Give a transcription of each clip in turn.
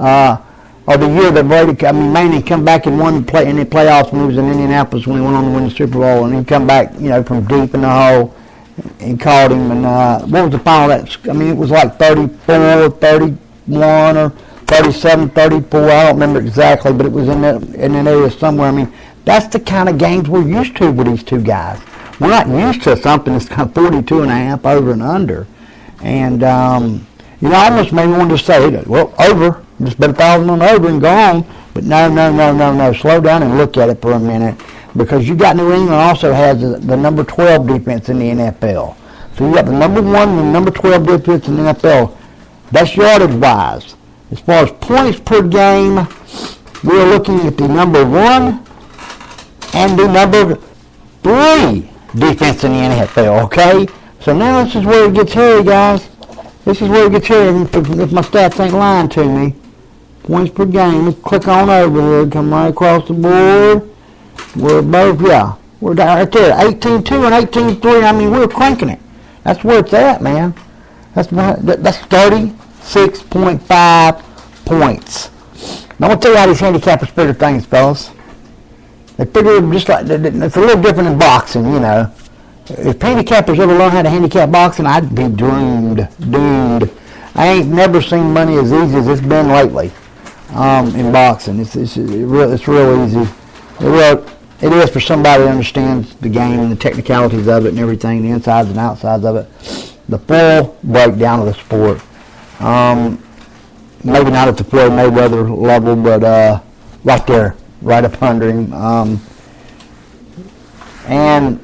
or the year that Brady, Manning come back and won in the playoffs when he was in Indianapolis when he went on to win the Super Bowl, and he come back, from deep in the hole and called him. And what was the final? It was like 34, 31, or 37, 34. I don't remember exactly, but it was in that area somewhere. That's the kind of games we're used to with these two guys. We're not used to something that's kind of 42.5 over and under. And, I almost maybe wanted to say, well, over, just bet 1,000 on over and go on. But no. Slow down and look at it for a minute. Because you got New England also has the number 12 defense in the NFL. So you got the number 1 and the number 12 defense in the NFL. That's yardage-wise. As far as points per game, we're looking at the number 1 and the number 3 defense in the NFL, okay? So now this is where it gets hairy, guys. This is where it gets hairy if my stats ain't lying to me. Points per game. Let's click on over here. Come right across the board. We're both, we're down right there. 18-2 and 18-3. We're cranking it. That's where it's at, man. That's 36.5 points. Now, I'm going to tell you how these handicappers figure things, fellas. They figure just like, it's a little different in boxing, If handicappers ever learn how to handicap boxing, I'd be doomed. I ain't never seen money as easy as it's been lately in boxing. It's real easy. It is for somebody who understands the game and the technicalities of it and everything, the insides and outsides of it. The full breakdown of the sport. Maybe not at the Floyd Mayweather level, but right there, right up under him. And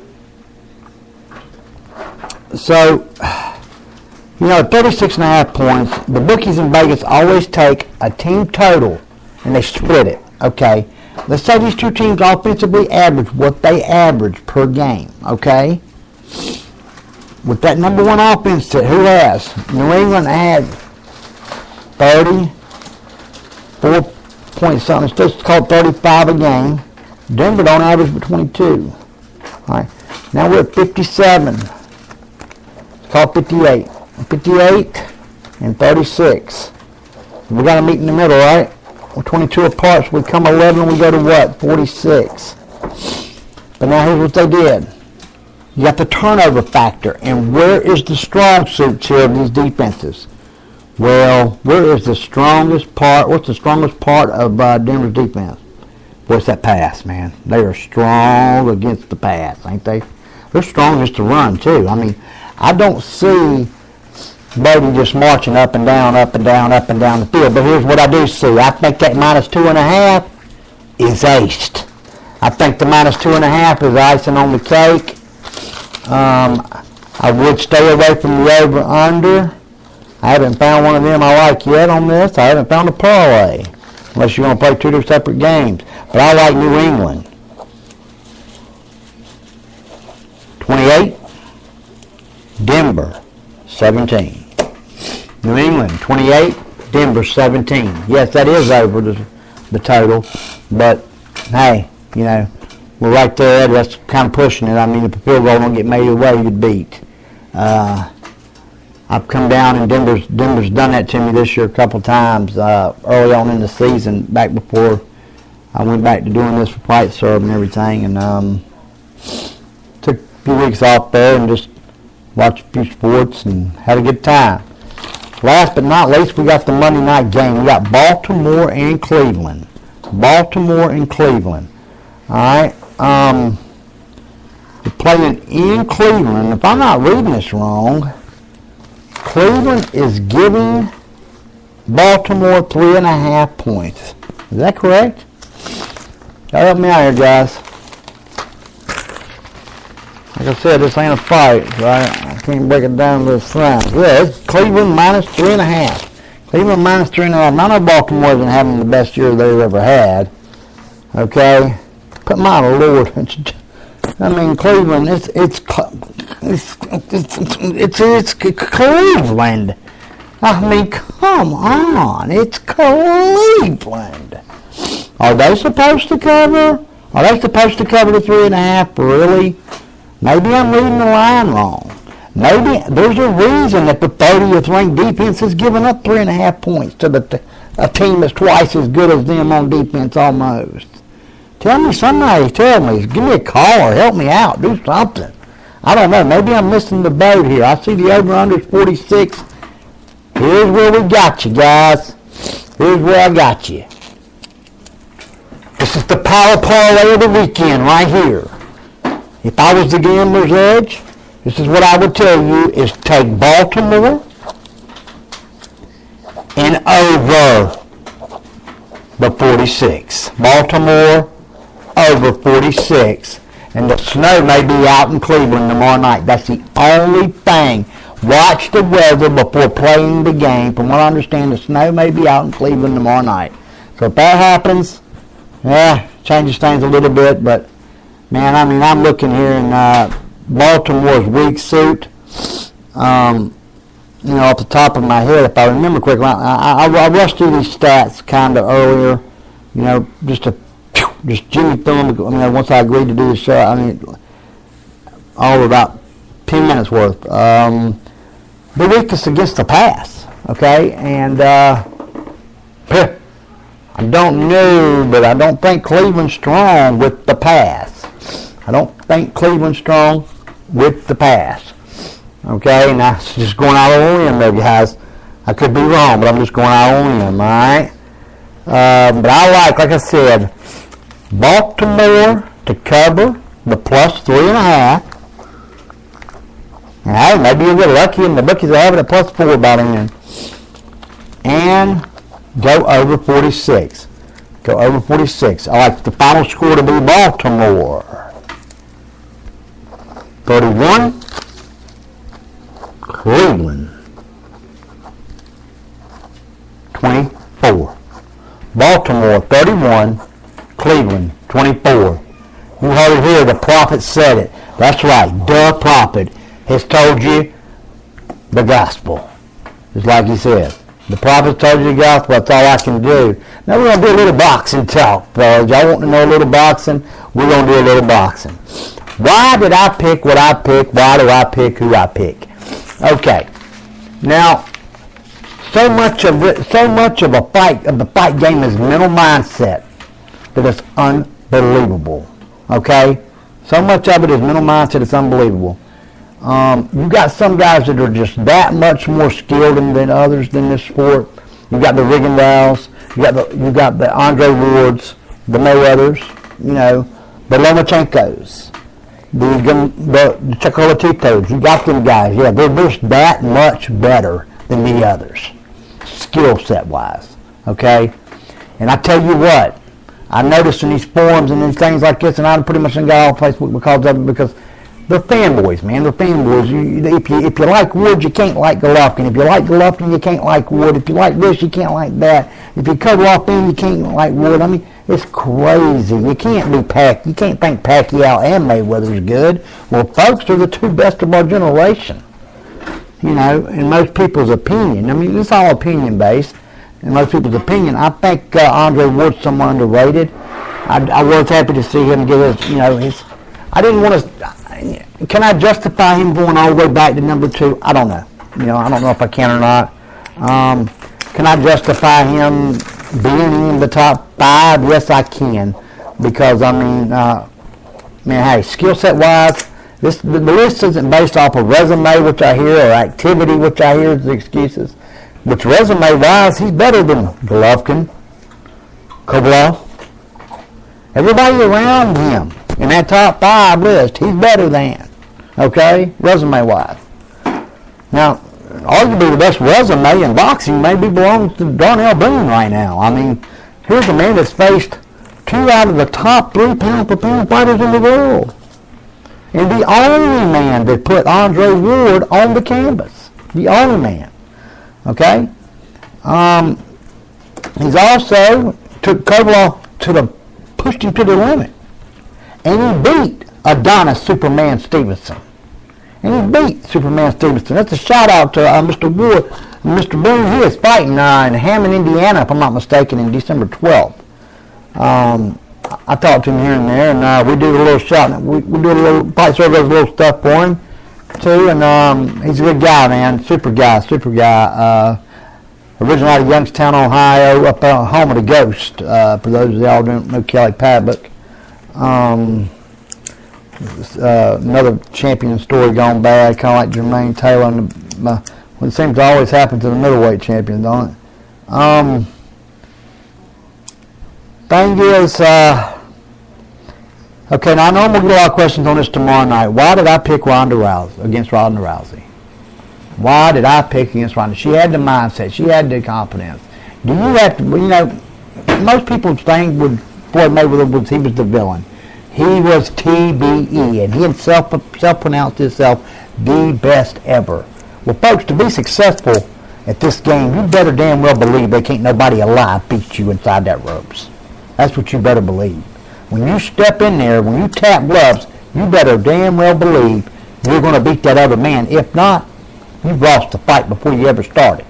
so, 36.5 points. The bookies in Vegas always take a team total and they split it. Okay. Let's say these two teams offensively average what they average per game, okay? With that number 1 offense, who has? New England had 34 point something. It's just called 35 a game. Denver don't average but 22. All right. Now we're at 57. It's called 58. 58 and 36. We got to meet in the middle, right? We're 22 apart, so we come 11 and we go to what? 46. But now here's what they did. You got the turnover factor. And where is the strong suits here of these defenses? Well, where is the strongest part? What's the strongest part of Denver's defense? What's that pass, man? They are strong against the pass, ain't they? They're strong against the run, too. I don't see Brady just marching up and down the field. But here's what I do see. I think that -2.5 is aced. I think the -2.5 is icing on the cake. I would stay away from the over-under. I haven't found one of them I like yet on this. I haven't found a parlay, unless you're going to play 2 separate games. But I like New England. 28, Denver, 17. New England, 28, Denver, 17. Yes, that is over the total, but hey, we're right there. That's kind of pushing it. If the field goal don't get made away, you'd beat. I've come down, and Denver's done that to me this year a couple times early on in the season, back before I went back to doing this for Fight Serve and everything, and took a few weeks off there and just watched a few sports and had a good time. Last but not least, we got the Monday night game. We got Baltimore and Cleveland. All right. We're playing in Cleveland. If I'm not reading this wrong, Cleveland is giving Baltimore 3.5 points. Is that correct? Help me out here, guys. Like I said, this ain't a fight, right? I can't break it down to the science. Yeah, it's Cleveland -3.5. Cleveland -3.5. I know Baltimore isn't having the best year they've ever had. Okay? But my Lord, Cleveland, it's Cleveland. Come on, it's Cleveland. Are they supposed to cover? Are they supposed to cover the 3.5? Really? Maybe I'm reading the line wrong. Maybe there's a reason that the 30th ranked defense has given up 3.5 points to the a team that's twice as good as them on defense almost. Tell me somebody, give me a call or help me out, do something. I don't know, maybe I'm missing the boat here. I see the over-under is 46. Here's where we got you, guys. Here's where I got you. This is the power parlay of the weekend right here. If I was the gambler's edge, this is what I would tell you is take Baltimore and over the 46. Baltimore over 46. And the snow may be out in Cleveland tomorrow night. That's the only thing. Watch the weather before playing the game. From what I understand, the snow may be out in Cleveland tomorrow night. So if that happens, changes things a little bit. But, man, I mean, I'm looking here in Baltimore's weak suit. Off the top of my head, if I remember correctly, I rushed through these stats kind of earlier, just Jimmy threw them. Once I agreed to do the show, all about 10 minutes worth. The weakest against the pass, okay? And I don't know, but I don't think Cleveland's strong with the pass. I don't think Cleveland's strong with the pass. Okay, and that's just going out on a limb there, guys. I could be wrong, but I'm just going out on a limb, all right? But I like I said, Baltimore to cover the plus 3.5. And maybe you'll get lucky and the bookies will have it at plus 4 by then. And go over 46. Go over 46. I like the final score to be Baltimore 31. Cleveland 24. Baltimore 31. Cleveland 24. You heard it here. The prophet said it. That's right. The prophet has told you the gospel. Just like he said. The prophet told you the gospel. That's all I can do. Now we're going to do a little boxing talk, fellas. Y'all want to know a little boxing? We're going to do a little boxing. Why did I pick what I pick? Why do I pick who I pick? Okay. Now, so much of the fight game is mental mindset that it's unbelievable. Okay? So much of it is mental mindset, it's unbelievable. You got some guys that are just that much more skilled than others in this sport. You got the Rigondeaux, you got the Andre Wards, the Mayweathers, the Lomachenkos, the Chocolatitos. You got them guys. Yeah, they're just that much better than the others, skill set wise. Okay, and I tell you what, I noticed in these forums and these things like this, and I pretty much got off Facebook because of it, because they're fanboys, man. They're fanboys. If you like Wood, you can't like Golovkin. If you like Golovkin, you can't like Wood. If you like this, you can't like that. If you cut off in, you can't like Wood. I mean, it's crazy. You can't do You can't think Pacquiao and Mayweather is good. Well, folks, they're the two best of our generation. In most people's opinion. I mean, it's all opinion based. In most people's opinion, I think Andre Ward's somewhat underrated. I was happy to see him get his. I didn't want to. Can I justify him going all the way back to number 2? I don't know. I don't know if I can or not. Can I justify him being in the top 5? Yes, I can. Because, hey, skill set wise, the list isn't based off of resume, which I hear, or activity, which I hear is the excuses. Which resume wise, he's better than Golovkin, Kovalev. Everybody around him in that top 5 list, he's better than. Okay? Resume-wise. Now, arguably the best resume in boxing maybe belongs to Darnell Boone right now. I mean, here's a man that's faced 2 out of the top 3 pound-for-pound fighters in the world. And the only man that put Andre Ward on the canvas. The only man. Okay? He's also took Kovalev pushed him to the limit. And he beat Adonis Superman Stevenson. And he beat Superman Stevenson. That's a shout out to Mr. Ward. Mr. Boone, he is fighting in Hammond, Indiana, if I'm not mistaken, in December 12th. I talked to him here and there, and we do a little shout. We do a little fight surveys, a little stuff for him too. And he's a good guy, man. Super guy. originally out of Youngstown, Ohio, up home of the Ghost. For those of y'all who don't know Kelly Paddock. Another champion story gone bad, kind of like Jermaine Taylor. It seems to always happen to the middleweight champion, don't it? Thing is, okay, now I know I'm going to get a lot of questions on this tomorrow night. Why did I pick Ronda Rousey against Ronda Rousey? Why did I pick against Ronda? She had the mindset. She had the confidence. Do you have to, most people think with Floyd Mayweather he was the villain. He was TBE, and he himself self-pronounced himself the best ever. Well, folks, to be successful at this game, you better damn well believe they can't nobody alive beat you inside that ropes. That's what you better believe. When you step in there, when you tap gloves, you better damn well believe you're going to beat that other man. If not, you've lost the fight before you ever started.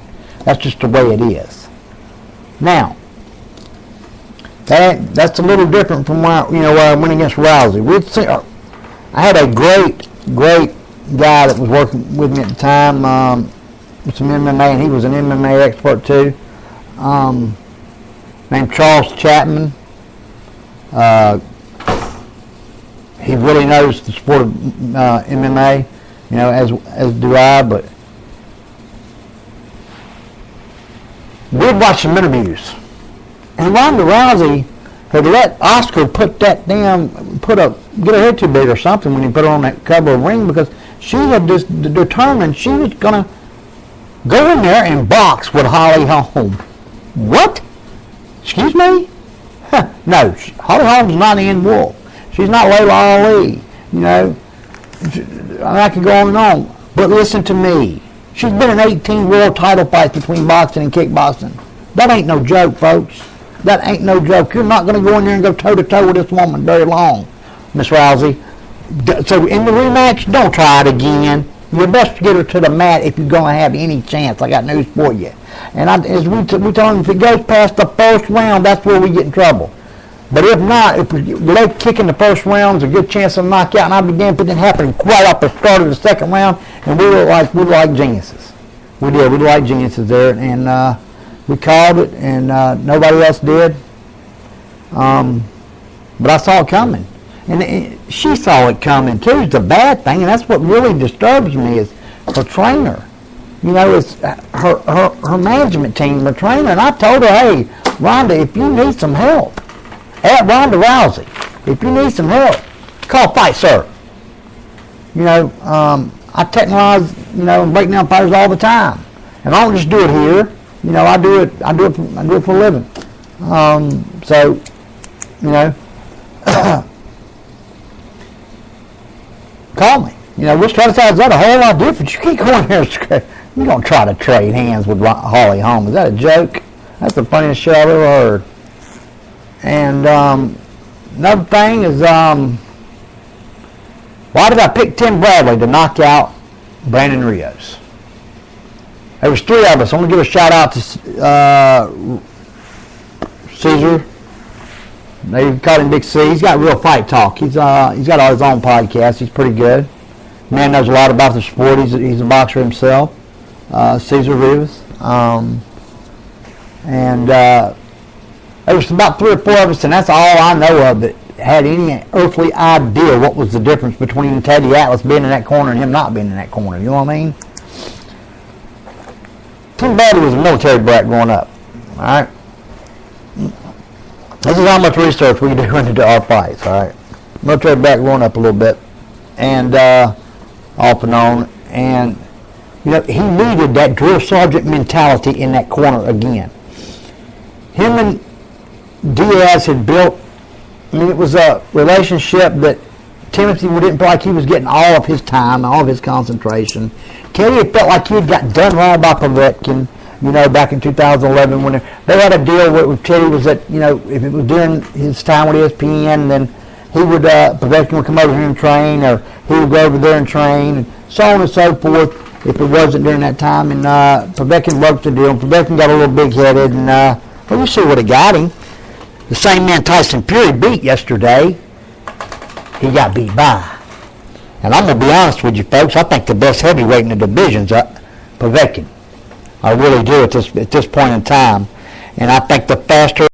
That's just the way it is. Now, that's a little different from where I went against Rousey. I had a great guy that was working with me at the time with some MMA, and he was an MMA expert too, named Charles Chapman. He really knows the sport of MMA, as do I, but we'd watch some interviews. And Ronda Rousey had let Oscar get her head too big or something when he put her on that cover of Ring, because she had just determined she was going to go in there and box with Holly Holm. What? Excuse me? No, Holly Holm's not Ian Wolf. She's not Layla Ali. I can go on and on. But listen to me. She's been in 18 world title fights between boxing and kickboxing. That ain't no joke, folks. That ain't no joke. You're not going to go in there and go toe-to-toe with this woman very long, Miss Rousey. So in the rematch, don't try it again. You're best to get her to the mat if you're going to have any chance. I got news for you. And as we told him, if it goes past the first round, that's where we get in trouble. But if not, if the leg kick in the first round is a good chance of a knockout, and I began putting it happen right off the start of the second round, and we were like geniuses. We did. We were like geniuses there, and we called it, and nobody else did. But I saw it coming. And she saw it coming, too. It's a bad thing, and that's what really disturbs me is her trainer. It's her management team, her trainer. And I told her, hey, Rhonda, if you need some help, at Ronda Rousey, if you need some help, call Fight Sir. I technologize, and break down fighters all the time. And I don't just do it here. I do it for a living. Call me. We'll strategize that a whole lot different. You can't go in here you're going to try to trade hands with Holly Holm. Is that a joke? That's the funniest show I've ever heard. And another thing is, why did I pick Tim Bradley to knock out Brandon Rios? There was three of us. I'm going to give a shout out to Caesar. They call him Big C. He's got Real Fight Talk. He's got his own podcast. He's pretty good. Man knows a lot about the sport. He's a boxer himself. Cesar Rivas. There was about 3 or 4 of us, and that's all I know of that had any earthly idea what was the difference between Teddy Atlas being in that corner and him not being in that corner. You know what I mean? Tim Bradley was a military brat growing up. All right? This is how much research we do into our fights. All right? Military brat growing up a little bit, and off and on. And, he needed that drill sergeant mentality in that corner again. Him and Diaz had built, it was a relationship that Timothy didn't feel like he was getting all of his time, all of his concentration. Teddy felt like he had got done wrong by Povetkin, back in 2011 when they had a deal with Teddy was that, if it was during his time with ESPN, then he would, Povetkin would come over here and train, or he would go over there and train, and so on and so forth, if it wasn't during that time. And Povetkin broke the deal, and Povetkin got a little big-headed, and well, you see what it got him. The same man Tyson Fury beat yesterday, he got beat by. And I'm going to be honest with you folks, I think the best heavyweight in the division's Povetkin. I really do at this point in time. And I think the faster